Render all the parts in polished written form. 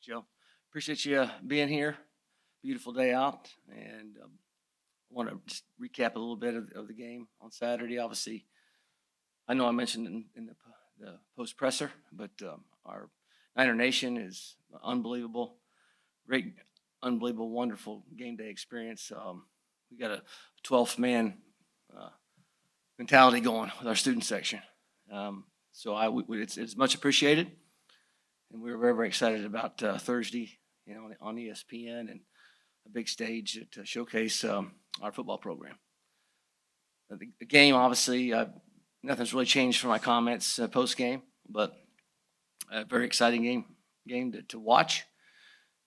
Joe. Appreciate you being here. Beautiful day out, and I want to just recap a little bit of the game on Saturday. Obviously, I know I mentioned in the post presser, but our Niner Nation is unbelievable, great, unbelievable, wonderful game day experience. We got a 12th man uh, mentality going with our student section, so it's much appreciated, and we were very very excited about Thursday, on ESPN and a big stage to showcase our football program. The game, obviously, nothing's really changed from my comments post game, but a very exciting game to watch.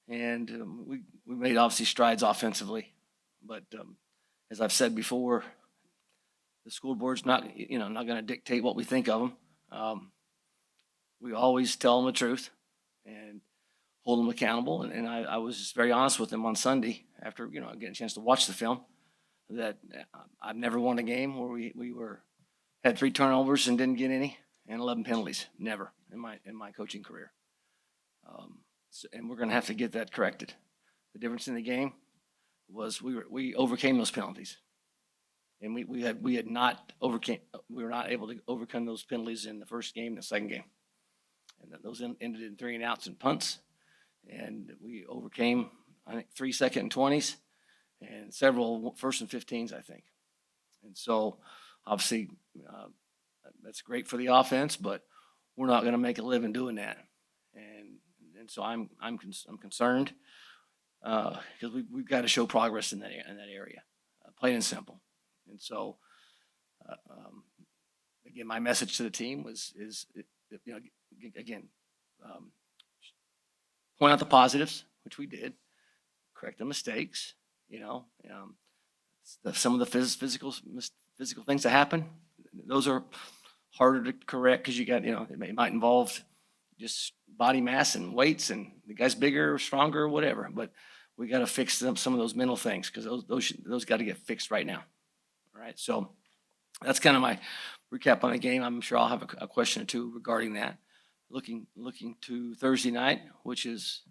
And we made obviously strides offensively, but as I've said before, the school board's not going to dictate what we think of them. We always tell them the truth and hold them accountable. And I was just very honest with them on Sunday after getting a chance to watch the film that I've never won a game where we had 3 turnovers and didn't get any, and 11 penalties. Never in my coaching career. And we're going to have to get that corrected. The difference in the game was we overcame those penalties, and we were not able to overcome those penalties in the first game and the second game, and those ended in 3 and outs and punts, and we overcame, I think, 3 second and 20s and several first and 15s, I think. And so obviously that's great for the offense, but we're not going to make a living doing that. And so I'm concerned because we've got to show progress in that area, plain and simple. And so again, my message to the team is again, point out the positives, which we did, correct the mistakes. Some of the physical things that happen, those are harder to correct because you got it might involve just body mass and weights, and the guy's bigger or stronger or whatever. But we got to fix some of those mental things because those got to get fixed right now. All right, so that's kind of my recap on the game. I'm sure I'll have a question or two regarding that. Looking to Thursday night, which is,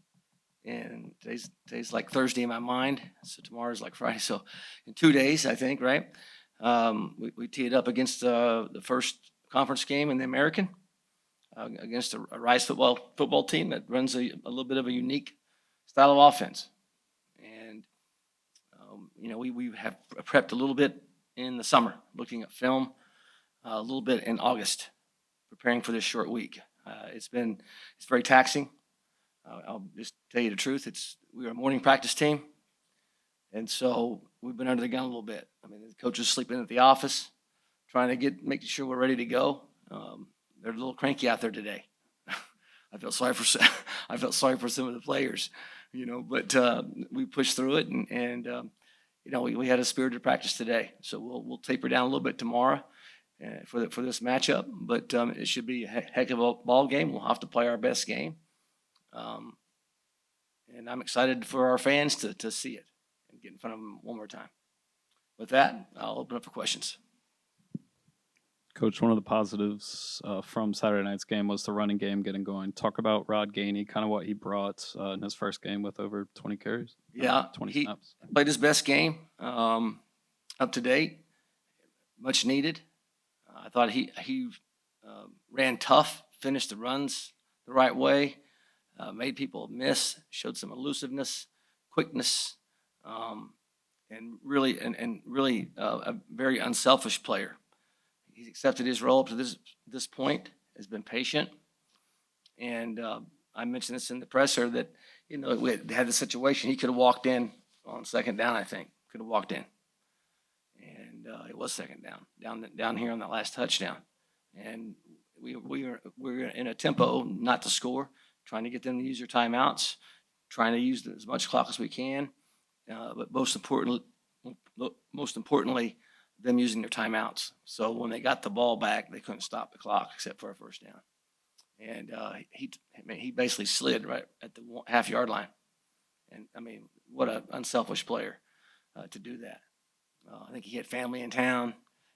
and today's like Thursday in my mind, so tomorrow's like Friday. So in 2 days, I think, right? We tee it up against the first conference game in the American against a Rice football team that runs a little bit of a unique style of offense. And we have prepped a little bit in the summer, looking at film, a little bit in August, preparing for this short week. It's very taxing. I'll just tell you the truth. We are a morning practice team, and so we've been under the gun a little bit. I mean, the coaches sleeping at the office, trying to making sure we're ready to go. They're a little cranky out there today. I felt sorry for some of the players, but we pushed through it, and we had a spirited practice today. So we'll taper down a little bit tomorrow for this matchup, but it should be a heck of a ball game. We'll have to play our best game. And I'm excited for our fans to see it and get in front of them one more time. With that, I'll open up for questions. Coach, one of the positives from Saturday night's game was the running game getting going. Talk about Rod Gainey, kind of what he brought in his first game with over 20 carries. Yeah, 20 he snaps. played his best game, up to date, much needed. I thought he ran tough, finished the runs the right way, made people miss, showed some elusiveness, quickness, and really a very unselfish player. He's accepted his role up to this point, has been patient, and I mentioned this in the presser that we had the situation. He could have walked in on second down. I think could have walked in, and it was second down here on that last touchdown, and we were in a tempo not to score, trying to get them to use their timeouts, trying to use as much clock as we can, but most importantly, them using their timeouts. So when they got the ball back, they couldn't stop the clock except for a first down. And he basically slid right at the half-yard line. And, I mean, what an unselfish player to do that. I think he had family in town,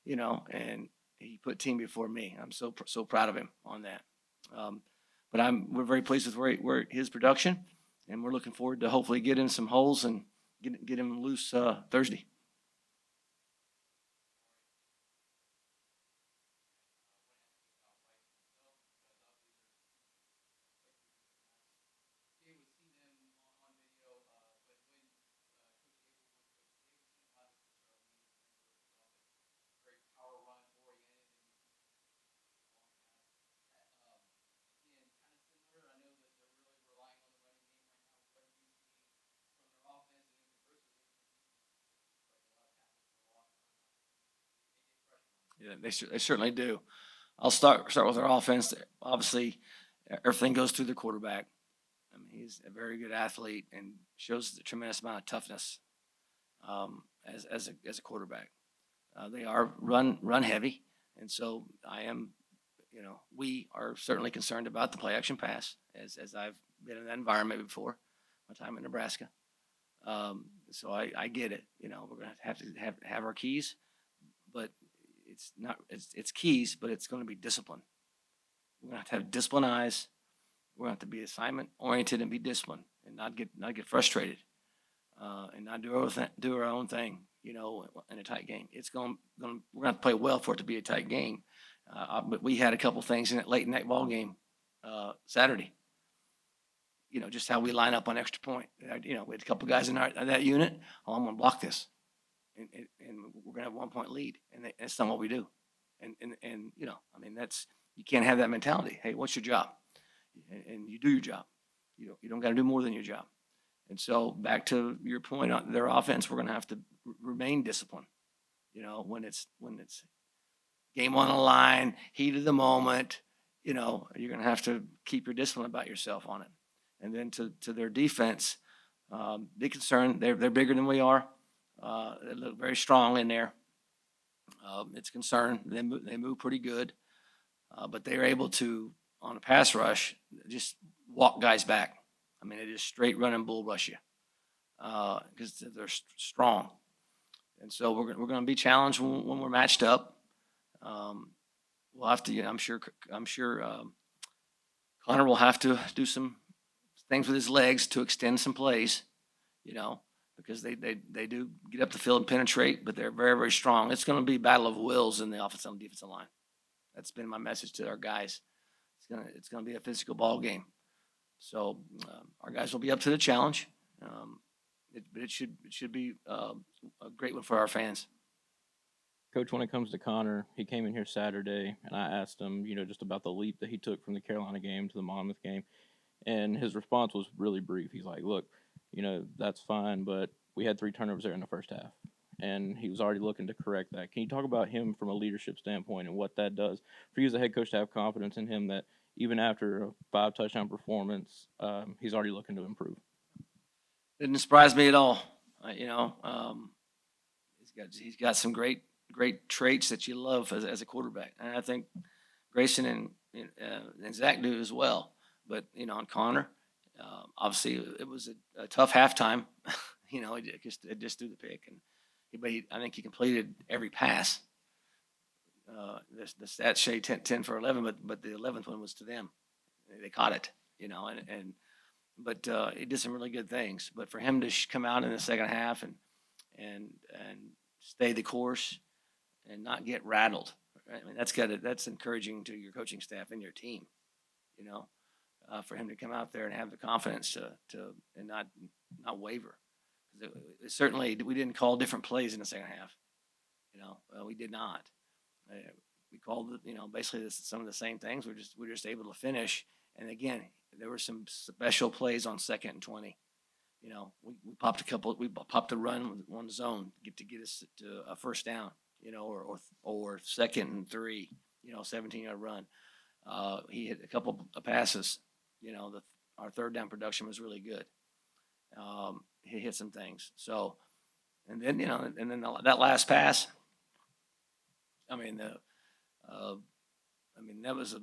and he put team before me. I'm so proud of him on that. But we're very pleased with where his production. and we're looking forward to hopefully getting some holes and get him loose Thursday. Yeah, they certainly do. I'll start with our offense. Obviously, everything goes through the quarterback. I mean, he's a very good athlete and shows a tremendous amount of toughness as a quarterback. They are run heavy, and so we are certainly concerned about the play action pass as I've been in that environment before, my time in Nebraska. So I get it. We're gonna have to have our keys, but it's keys, but it's going to be discipline. We're going to have disciplined eyes. We're going to have to be assignment oriented and be disciplined and not get frustrated and not do our own thing. In a tight game, we're going to play well for it to be a tight game. But we had a couple things in it late in that ball game Saturday. Just how we line up on extra point. We had a couple guys in that unit. Oh, I'm going to block this, and we're going to have 1 point lead, and that's not what we do. That's you can't have that mentality. Hey, what's your job? And you do your job. You don't got to do more than your job. And so back to your point on their offense, we're going to have to remain disciplined. When it's game on the line, heat of the moment, you're going to have to keep your discipline about yourself on it. And then to their defense, big concern. They're bigger than we are. They look very strong in there. It's a concern. They move pretty good, but they're able to, on a pass rush, just walk guys back. I mean, they just straight run and bull rush you because they're strong. And so we're going to be challenged when we're matched up. We'll have to. I'm sure Connor will have to do some things with his legs to extend some plays. Because they do get up the field and penetrate, but they're very, very strong. It's going to be a battle of wills in the offensive and defensive line. That's been my message to our guys. It's going to be a physical ball game. So our guys will be up to the challenge. But it should be a great one for our fans. Coach, when it comes to Connor, he came in here Saturday, and I asked him, just about the leap that he took from the Carolina game to the Monmouth game, and his response was really brief. He's like, look, that's fine, but we had 3 turnovers there in the first half, and he was already looking to correct that. Can you talk about him from a leadership standpoint and what that does for you as a head coach to have confidence in him that even after a 5-touchdown performance, he's already looking to improve? Didn't surprise me at all. He's got some great traits that you love as a quarterback, and I think Grayson and Zach do as well. But on Connor, obviously it was a tough halftime. It just threw the pick, and I think he completed every pass. The stats say 10 for 11, but the 11th one was to them. They caught it, but he did some really good things. But for him to come out in the second half and stay the course and not get rattled, I mean that's encouraging to your coaching staff and your team, for him to come out there and have the confidence to and not waver. Certainly we didn't call different plays in the second half. We did not. We called basically some of the same things. We're just able to finish. And again, there were some special plays on 2nd and 20. We popped a couple. We popped a run with one zone to get us to a first down. Or 2nd and 3. 17-yard run. He hit a couple of passes. Our 3rd down production was really good. He hit some things. So, and then that last pass. I mean, that was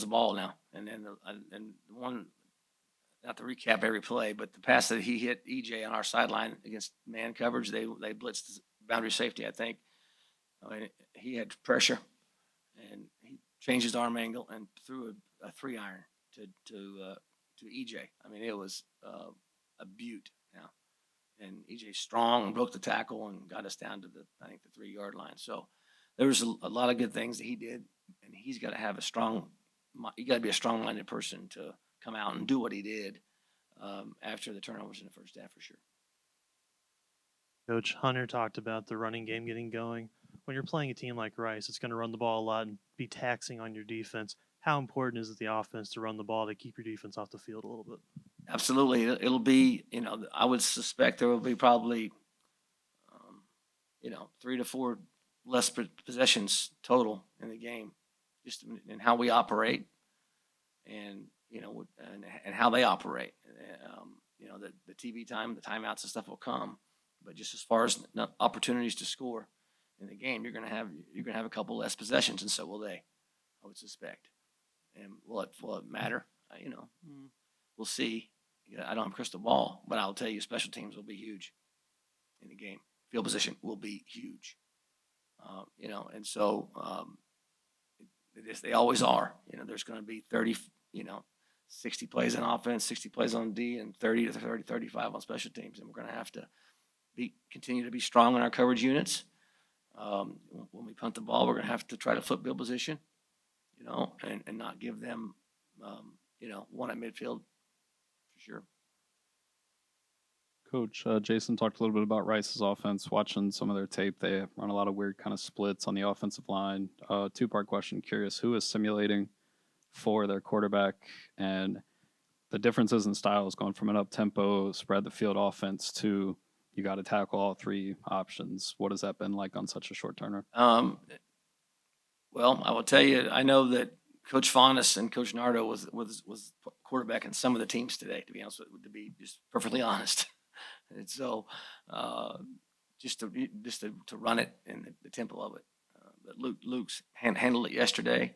a ball now. And then the one, not to recap every play, but the pass that he hit EJ on our sideline against man coverage, they blitzed boundary safety. I think. He had pressure, and he changed his arm angle and threw a 3-iron to to EJ. I mean, it was a beaut now. And EJ's strong and broke the tackle and got us down to I think the 3-yard line. So there was a lot of good things that he did, and he's got to have you got to be a strong-minded person to come out and do what he did after the turnovers in the first half for sure. Coach Hunter talked about the running game getting going. When you're playing a team like Rice, it's going to run the ball a lot and be taxing on your defense. How important is it the offense to run the ball to keep your defense off the field a little bit? Absolutely. It'll be, I would suspect there will be probably, 3 to 4 less possessions total in the game, just in how we operate and, and how they operate. The TV time, the timeouts and stuff will come, but just as far as opportunities to score in the game, you're going to have a couple less possessions, and so will they, I would suspect. And will it matter? We'll see. I don't have a crystal ball, but I'll tell you, special teams will be huge in the game. Field position will be huge. And so they always are. There's going to be 30, 60 plays on offense, 60 plays on D, and 30 to 35 on special teams. And we're going to have to continue to be strong in our coverage units. When we punt the ball, we're going to have to try to flip field position, and not give them, one at midfield for sure. Coach, Jason talked a little bit about Rice's offense. Watching some of their tape, they run a lot of weird kind of splits on the offensive line. 2-part question. Curious, who is simulating for their quarterback, and the differences in styles going from an up-tempo, spread the field offense to you got to tackle all 3 options. What has that been like on such a short turnaround? Well, I will tell you, I know that Coach Faunas and Coach Nardo was quarterback in some of the teams today, to be honest, to be just perfectly honest. And so just to run it and the tempo of it. But Luke's handled it yesterday.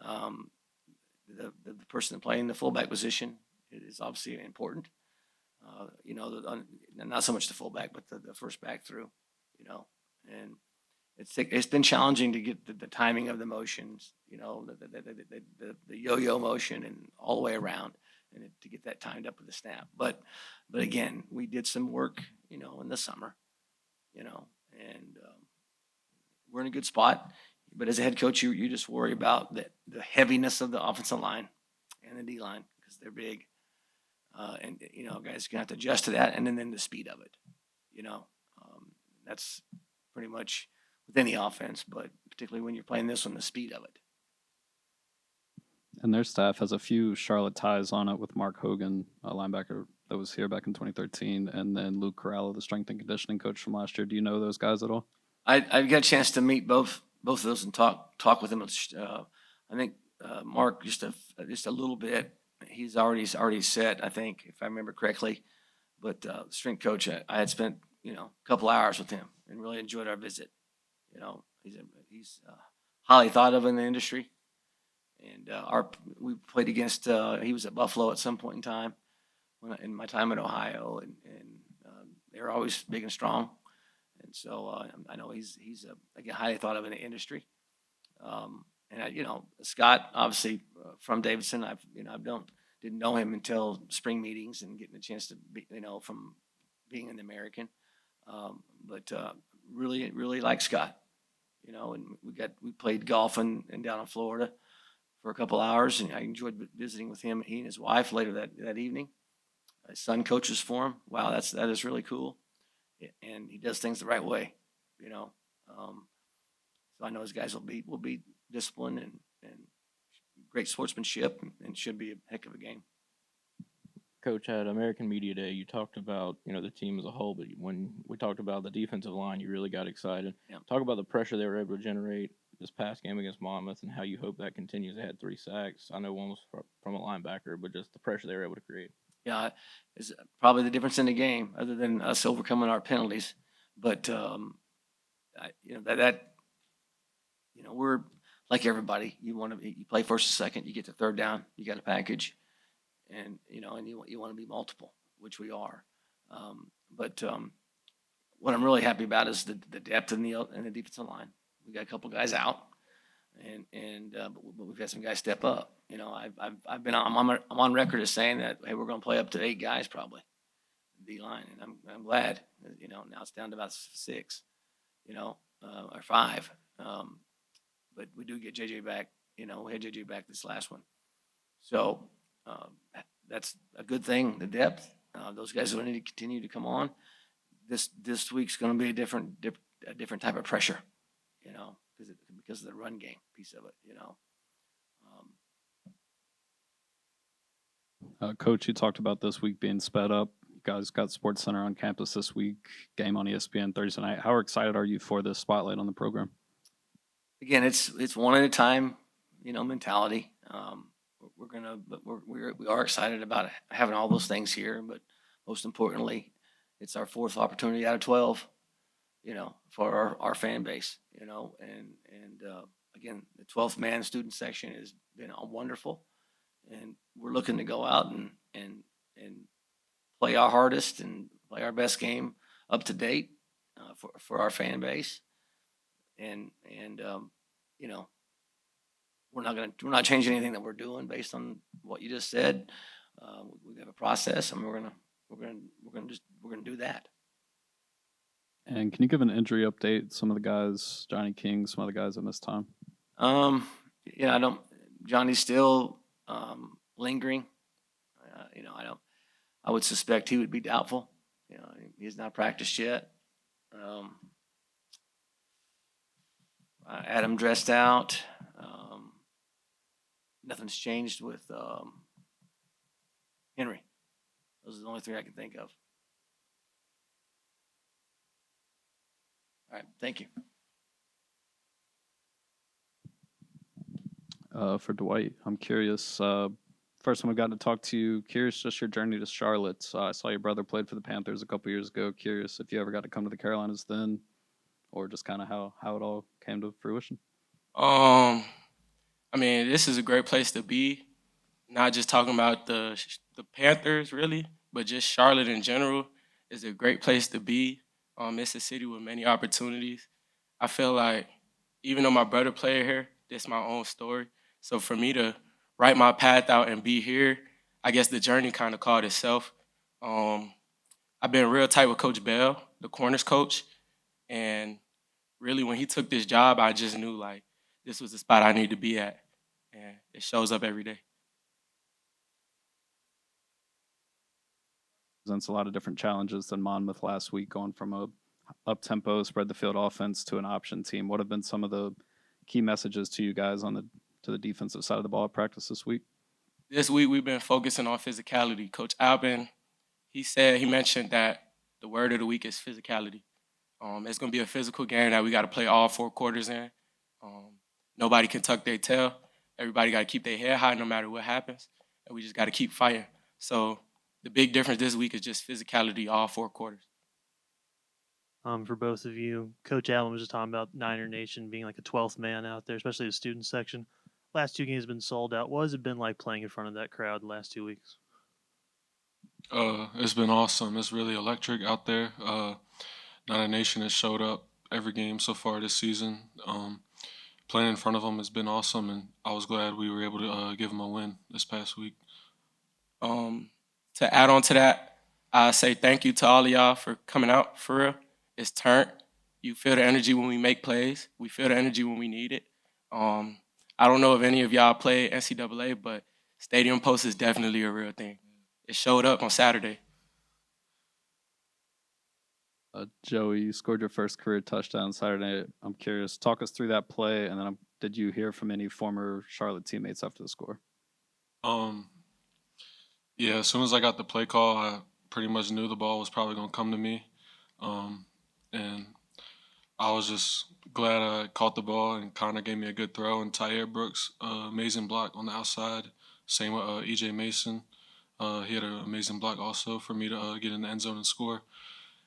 The person playing the fullback position is obviously important. Not so much the fullback, but the first back through, and it's been challenging to get the timing of the motions, the yo-yo motion and all the way around, and to get that timed up with the snap. But again, we did some work, in the summer, and we're in a good spot. But as a head coach, you just worry about the heaviness of the offensive line and the D line because they're big. And guys gonna have to adjust to that, and then the speed of it. That's pretty much with any offense, but particularly when you're playing this one, the speed of it. And their staff has a few Charlotte ties on it with Mark Hogan, a linebacker that was here back in 2013, and then Luke Corralo, the strength and conditioning coach from last year. Do you know those guys at all? I got a chance to meet both of those and talk with them. I think Mark just a little bit. He's already set, I think, if I remember correctly. But strength coach, I had spent a couple hours with him and really enjoyed our visit. He's highly thought of in the industry, and we played against. He was at Buffalo at some point in time, in my time in Ohio, and they're always big and strong, and so I know he's again highly thought of in the industry. And Scott, obviously from Davidson, didn't know him until spring meetings and getting a chance to be, from being an American. But really like Scott, and we played golf and down in Florida for a couple hours, and I enjoyed visiting with him. He and his wife later that evening. His son coaches for him. Wow, that is really cool, and he does things the right way, So I know his guys will be disciplined and great sportsmanship, and should be a heck of a game. Coach, at American Media Day, you talked about, the team as a whole, but when we talked about the defensive line, you really got excited. Yeah. Talk about the pressure they were able to generate this past game against Monmouth and how you hope that continues. They had 3 sacks. I know one was from a linebacker, but just the pressure they were able to create. Yeah, is probably the difference in the game, other than us overcoming our penalties. But we're like everybody. You play first and second. You get to third down. You got a package, and and you want to be multiple, which we are. But what I'm really happy about is the depth in the defensive line. We got a couple guys out. but we've had some guys step up. You know, I'm on record as saying that, hey, we're going to play up to 8 guys probably, D line, and I'm glad. You know, now it's down to about 6. You know, or 5. But we do get JJ back. You know, we had JJ back this last one, so that's a good thing. The depth. Those guys will need to continue to come on. This week's going to be a different type of pressure. You know, because of the run game piece of it. You know. Coach, you talked about this week being sped up. You guys got Sports Center on campus this week, game on ESPN Thursday night. How excited are you for this spotlight on the program? Again, it's one at a time, you know, mentality. We are excited about having all those things here, but most importantly, it's our 4th opportunity out of 12, you know, for our fan base, you know, and again, the 12th man student section has been wonderful, and we're looking to go out and play our hardest and play our best game up to date for our fan base, and you know, we're not changing anything that we're doing based on what you just said. We have a process, and we're gonna do that. And can you give an injury update? Some of the guys, Johnny King, some of the guys that missed time. Yeah, Johnny's still lingering. You know, I would suspect he would be doubtful. You know, he's not practiced yet. Adam dressed out. Nothing's changed with Henry. Those are the only 3 I can think of. All right, thank you. For Dwight, I'm curious. First time I got to talk to you, curious just your journey to Charlotte. I saw your brother played for the Panthers a couple years ago. Curious if you ever got to come to the Carolinas then, or just kind of how it all came to fruition. I mean, this is a great place to be. Not just talking about the Panthers really, but just Charlotte in general is a great place to be. It's a city with many opportunities. I feel like even though my brother played here, this is my own story. So for me to write my path out and be here, I guess the journey kind of called itself. I've been real tight with Coach Bell, the corners coach, and really when he took this job, I just knew like this was the spot I need to be at, and it shows up every day. Presents a lot of different challenges than Monmouth last week, going from a up-tempo, spread the field offense to an option team. What have been some of the key messages to you guys to the defensive side of the ball at practice this week? This week we've been focusing on physicality. Coach Albin, he mentioned that the word of the week is physicality. It's going to be a physical game that we got to play all 4 quarters in. Nobody can tuck their tail. Everybody got to keep their head high no matter what happens, and we just got to keep fighting. So the big difference this week is just physicality all 4 quarters. For both of you, Coach Allen was just talking about Niner Nation being like a 12th man out there, especially the student section. Last 2 games have been sold out. What has it been like playing in front of that crowd the last 2 weeks? It's been awesome. It's really electric out there. Niner Nation has showed up every game so far this season. Playing in front of them has been awesome, and I was glad we were able to give them a win this past week. To add on to that, I say thank you to all of y'all for coming out, for real. It's turned. You feel the energy when we make plays. We feel the energy when we need it. I don't know if any of y'all play NCAA, but Stadium Post is definitely a real thing. It showed up on Saturday. Joey, you scored your first career touchdown Saturday. I'm curious, talk us through that play, and then did you hear from any former Charlotte teammates after the score? Yeah, as soon as I got the play call, I pretty much knew the ball was probably going to come to me. And I was just glad I caught the ball, and Connor gave me a good throw, and Tyre Brooks, amazing block on the outside. Same with E.J. Mason. He had an amazing block also for me to get in the end zone and score.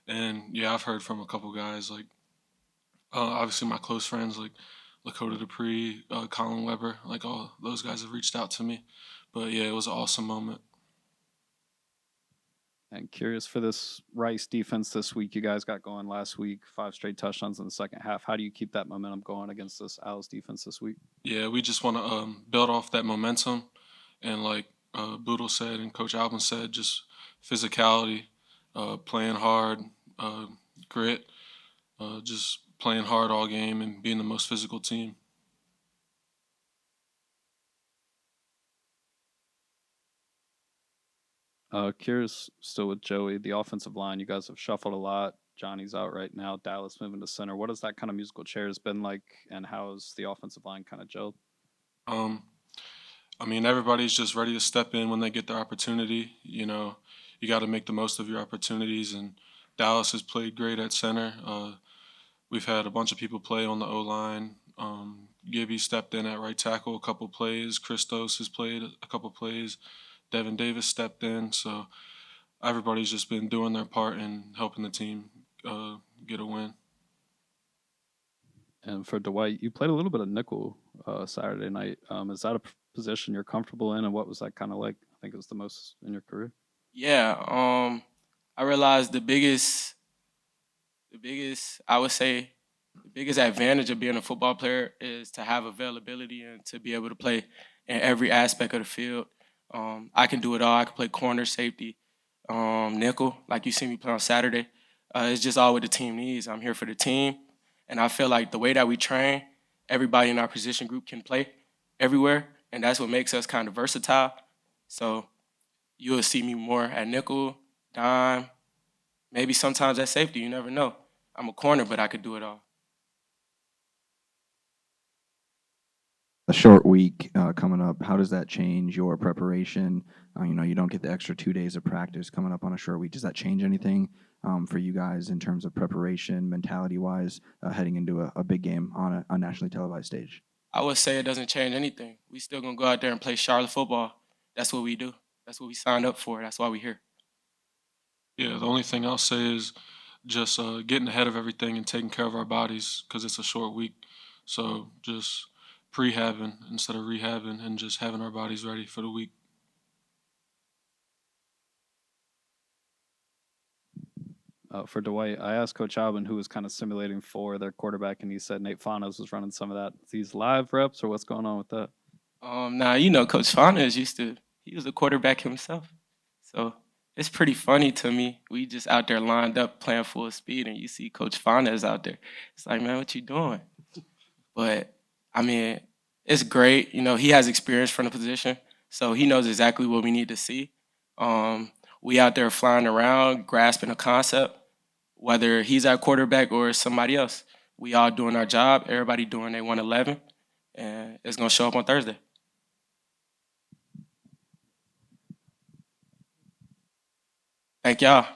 And, yeah, I've heard from a couple guys, like obviously my close friends like Lakota Dupree, Colin Weber, like all those guys have reached out to me. But, yeah, it was an awesome moment. And curious for this Rice defense this week, you guys got going last week, 5 straight touchdowns in the second half. How do you keep that momentum going against this Owls defense this week? Yeah, we just want to build off that momentum, and like Boodle said and Coach Alvin said, just physicality, playing hard, grit, just playing hard all game and being the most physical team. Curious still with Joey, the offensive line, you guys have shuffled a lot. Johnny's out right now. Dallas moving to center. What has that kind of musical chairs been like, and how has the offensive line kind of gelled? I mean, everybody's just ready to step in when they get their opportunity. You know, you got to make the most of your opportunities, and Dallas has played great at center. We've had a bunch of people play on the O-line. Gibby stepped in at right tackle a couple plays. Christos has played a couple plays. Devin Davis stepped in. So everybody's just been doing their part and helping the team get a win. And for Dwight, you played a little bit of nickel Saturday night. Is that a position you're comfortable in, and what was that kind of like? I think it was the most in your career. Yeah, I realized the biggest I would say the biggest advantage of being a football player is to have availability and to be able to play in every aspect of the field. I can do it all. I can play corner, safety, nickel, like you see me play on Saturday. It's just all what the team needs. I'm here for the team, and I feel like the way that we train, everybody in our position group can play everywhere, and that's what makes us kind of versatile. So you'll see me more at nickel, dime, maybe sometimes at safety. You never know. I'm a corner, but I could do it all. A short week coming up. How does that change your preparation? You don't get the extra 2 days of practice coming up on a short week. Does that change anything for you guys in terms of preparation, mentality-wise, heading into a big game on a nationally televised stage? I would say it doesn't change anything. We still gonna go out there and play Charlotte football. That's what we do. That's what we signed up for. That's why we're here. Yeah, the only thing I'll say is just getting ahead of everything and taking care of our bodies because it's a short week. So just prehabbing instead of rehabbing and just having our bodies ready for the week. For Dwight, I asked Coach Alvin who was kind of simulating for their quarterback, and he said Nate Fanos was running some of that. These live reps, or what's going on with that? Now you know Coach Faunas he was a quarterback himself. So it's pretty funny to me. We just out there lined up playing full speed, and you see Coach Faunas out there. It's like, man, what you doing? But I mean, it's great. You know, he has experience from the position, so he knows exactly what we need to see. We out there flying around, grasping a concept, whether he's our quarterback or somebody else. We all doing our job. Everybody doing their 111, and it's gonna show up on Thursday. Thank y'all.